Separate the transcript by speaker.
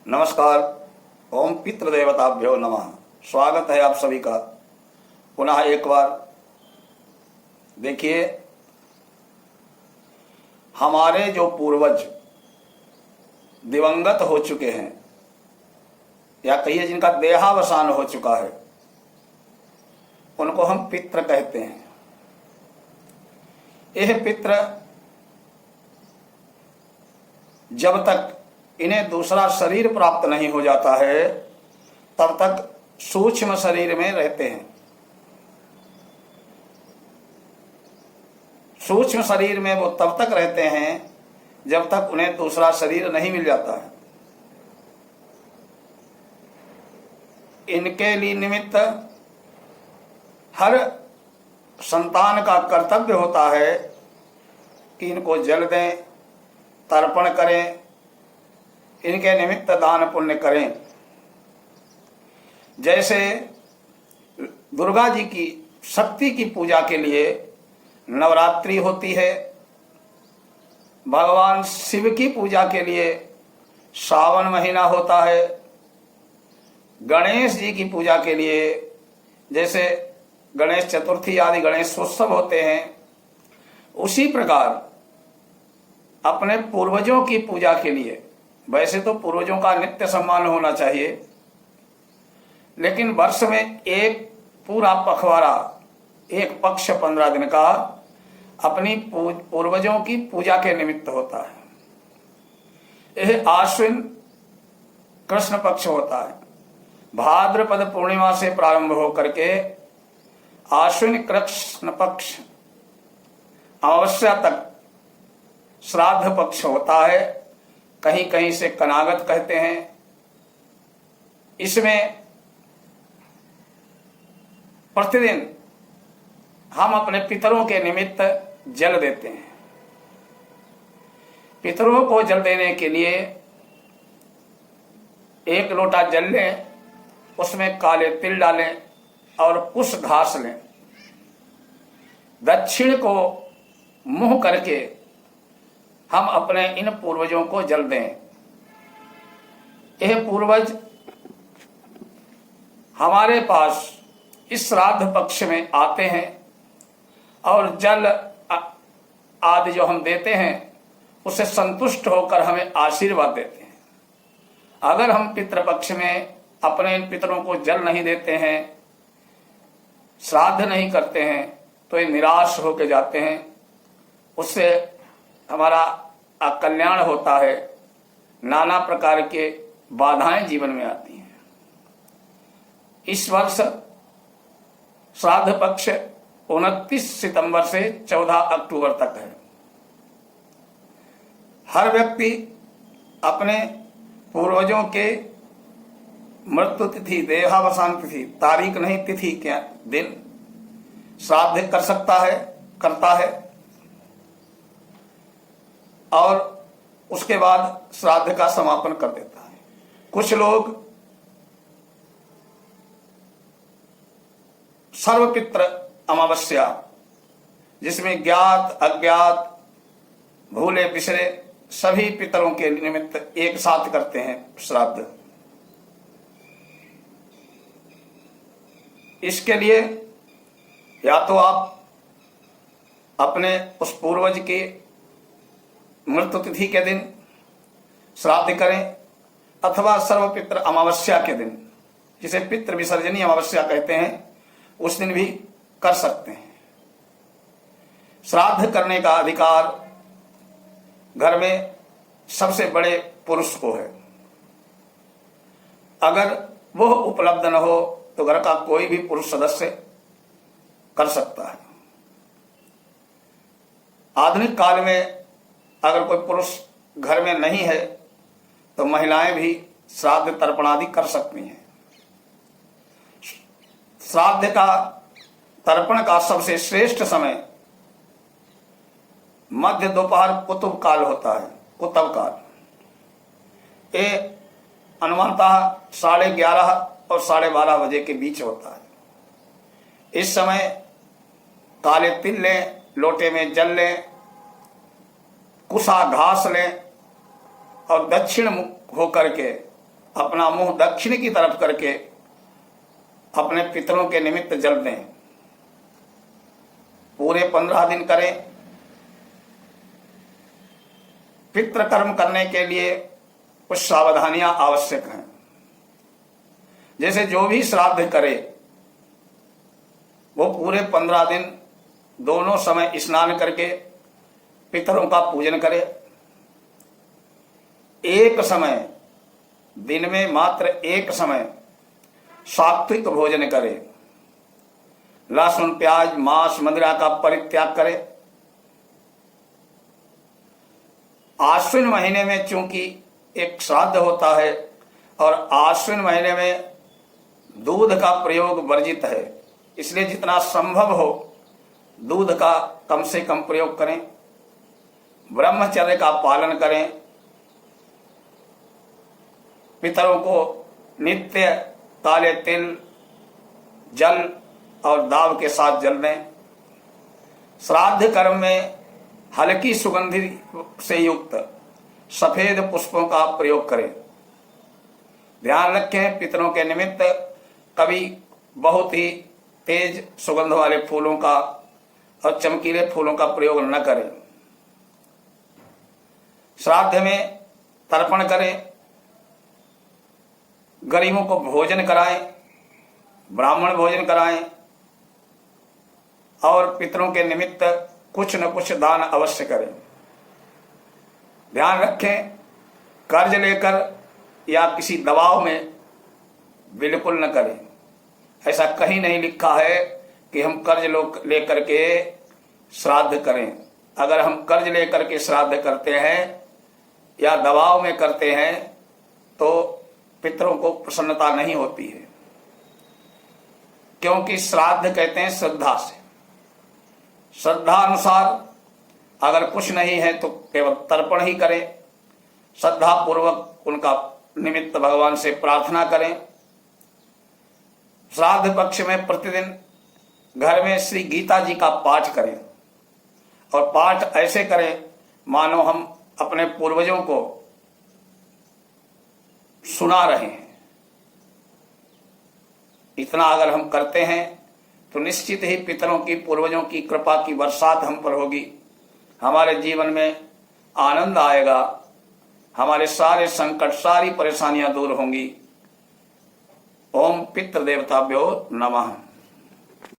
Speaker 1: नमस्कार। ओम पितृदेवताभ्यो नमः। स्वागत है आप सभी का पुनः एक बार। देखिए, हमारे जो पूर्वज दिवंगत हो चुके हैं या कहिए जिनका देहावसान हो चुका है, उनको हम पितृ कहते हैं। यह पितृ जब तक इन्हें दूसरा शरीर प्राप्त नहीं हो जाता है तब तक सूक्ष्म शरीर में रहते हैं। सूक्ष्म शरीर में वो तब तक रहते हैं जब तक उन्हें दूसरा शरीर नहीं मिल जाता है। इनके लिए निमित्त हर संतान का कर्तव्य होता है कि इनको जल दें, तर्पण करें, इनके निमित्त दान पुण्य करें। जैसे दुर्गा जी की शक्ति की पूजा के लिए नवरात्रि होती है, भगवान शिव की पूजा के लिए सावन महीना होता है, गणेश जी की पूजा के लिए जैसे गणेश चतुर्थी आदि गणेशोत्सव होते हैं, उसी प्रकार अपने पूर्वजों की पूजा के लिए, वैसे तो पूर्वजों का नित्य सम्मान होना चाहिए, लेकिन वर्ष में एक पूरा पखवाड़ा, एक पक्ष 15 दिन का अपनी पूर्वजों की पूजा के निमित्त होता है। यह आश्विन कृष्ण पक्ष होता है। भाद्रपद पूर्णिमा से प्रारंभ होकर के आश्विन कृष्ण पक्ष अमावस्या तक श्राद्ध पक्ष होता है। कहीं कहीं से कनागत कहते हैं। इसमें प्रतिदिन हम अपने पितरों के निमित्त जल देते हैं। पितरों को जल देने के लिए एक लोटा जल लें, उसमें काले तिल डालें और कुछ घास लें। दक्षिण को मुंह करके हम अपने इन पूर्वजों को जल दें। यह पूर्वज हमारे पास इस श्राद्ध पक्ष में आते हैं और जल आदि जो हम देते हैं उससे संतुष्ट होकर हमें आशीर्वाद देते हैं। अगर हम पितृपक्ष में अपने इन पितरों को जल नहीं देते हैं, श्राद्ध नहीं करते हैं, तो ये निराश होकर जाते हैं। उससे हमारा अकल्याण होता है, नाना प्रकार के बाधाएं जीवन में आती हैं। इस वर्ष श्राद्ध पक्ष 29 सितंबर से 14 अक्टूबर तक है। हर व्यक्ति अपने पूर्वजों के मृत्यु तिथि, देहावसान तिथि, तारीख नहीं तिथि के दिन श्राद्ध कर सकता है, करता है, और उसके बाद श्राद्ध का समापन कर देता है। कुछ लोग सर्वपित्र अमावस्या, जिसमें ज्ञात अज्ञात भूले बिसरे सभी पितरों के निमित्त एक साथ करते हैं श्राद्ध। इसके लिए या तो आप अपने उस पूर्वज के मृत्यु तिथि के दिन श्राद्ध करें, अथवा सर्वपित्र अमावस्या के दिन, जिसे पितृ विसर्जनी अमावस्या कहते हैं, उस दिन भी कर सकते हैं। श्राद्ध करने का अधिकार घर में सबसे बड़े पुरुष को है। अगर वह उपलब्ध न हो तो घर का कोई भी पुरुष सदस्य कर सकता है। आधुनिक काल में अगर कोई पुरुष घर में नहीं है तो महिलाएं भी श्राद्ध तर्पण आदि कर सकती हैं। श्राद्ध का तर्पण का सबसे श्रेष्ठ समय मध्य दोपहर कुतुब काल होता है। कुतुब काल ये अनुमानतः 11:30 और 12:30 बजे के बीच होता है। इस समय काले तिल लें, लोटे में जल लें, कुशा घास लें और दक्षिण मुख होकर के अपना मुंह दक्षिण की तरफ करके अपने पितरों के निमित्त जल दें। पूरे 15 दिन करें। पितृ कर्म करने के लिए कुछ सावधानियां आवश्यक हैं। जैसे जो भी श्राद्ध करे वो पूरे 15 दिन दोनों समय स्नान करके पितरों का पूजन करे। एक समय, दिन में मात्र एक समय सात्विक भोजन करे। लहसुन, प्याज, मांस, मदिरा का परित्याग करे। आश्विन महीने में चूंकि एक श्राद्ध होता है और आश्विन महीने में दूध का प्रयोग वर्जित है, इसलिए जितना संभव हो दूध का कम से कम प्रयोग करें। ब्रह्मचर्य का पालन करें। पितरों को नित्य काले तिल, जल और दाव के साथ जल दें। श्राद्ध कर्म में हल्की सुगंधि से युक्त सफेद पुष्पों का प्रयोग करें। ध्यान रखें, पितरों के निमित्त कभी बहुत ही तेज सुगंध वाले फूलों का और चमकीले फूलों का प्रयोग न करें। श्राद्ध में तर्पण करें। गरीबों को भोजन कराएं, ब्राह्मण भोजन कराएं और पितरों के निमित्त कुछ न कुछ दान अवश्य करें। ध्यान रखें, कर्ज लेकर या किसी दबाव में बिल्कुल न करें। ऐसा कहीं नहीं लिखा है कि हम कर्ज लेकर के श्राद्ध करें। अगर हम कर्ज लेकर के श्राद्ध करते हैं या दबाव में करते हैं तो पितरों को प्रसन्नता नहीं होती है, क्योंकि श्राद्ध कहते हैं श्रद्धा से। श्रद्धा अनुसार अगर कुछ नहीं है तो केवल तर्पण ही करें। श्रद्धा पूर्वक उनका निमित्त भगवान से प्रार्थना करें। श्राद्ध पक्ष में प्रतिदिन घर में श्री गीता जी का पाठ करें और पाठ ऐसे करें मानो हम अपने पूर्वजों को सुना रहे हैं। इतना अगर हम करते हैं तो निश्चित ही पितरों की, पूर्वजों की कृपा की बरसात हम पर होगी। हमारे जीवन में आनंद आएगा। हमारे सारे संकट, सारी परेशानियां दूर होंगी। ओम पितृदेवताभ्यो नमः।